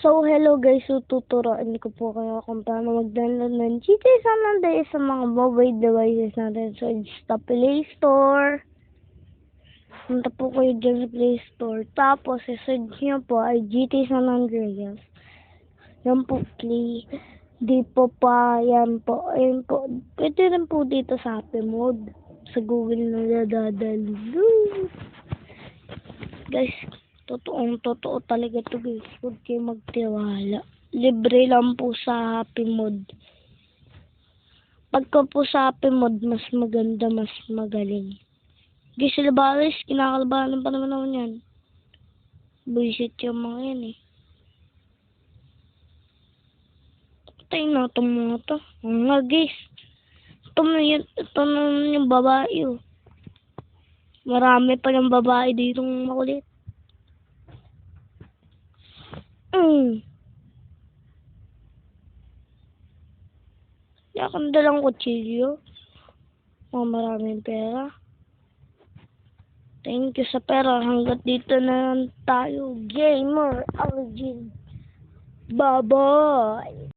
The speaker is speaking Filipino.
So, hello guys. So, tuturuan ko po kayo kung paano mag-download ng GTA San Andreas sa mga mobile devices natin. So, it's the Play Store. Punta po kayo dyan sa Play Store. Tapos, search nyo po ay GTA San Andreas. Yan po, play. Di po pa, yan po. Ayan po. Pwede rin po dito sa Happy Mode. Sa Google na dadalo. Guys, totoo talaga to guys. Huwag kayo magtiwala. Libre lang po sa Happy Mode. Pagka po sa Happy Mode, mas maganda, mas magaling. Guys, labaris, kinakalabahan pa naman ako yan. Buisit yung mga yan eh. Patay na itong mga to. Nga guys. Ito na yung babae oh. Marami pa yung babae dito makulit. Yakang dalang kutsilyo. Maraming pera. Thank you sa pera. Hanggat dito na lang tayo. Gamer Origin. Bye-bye.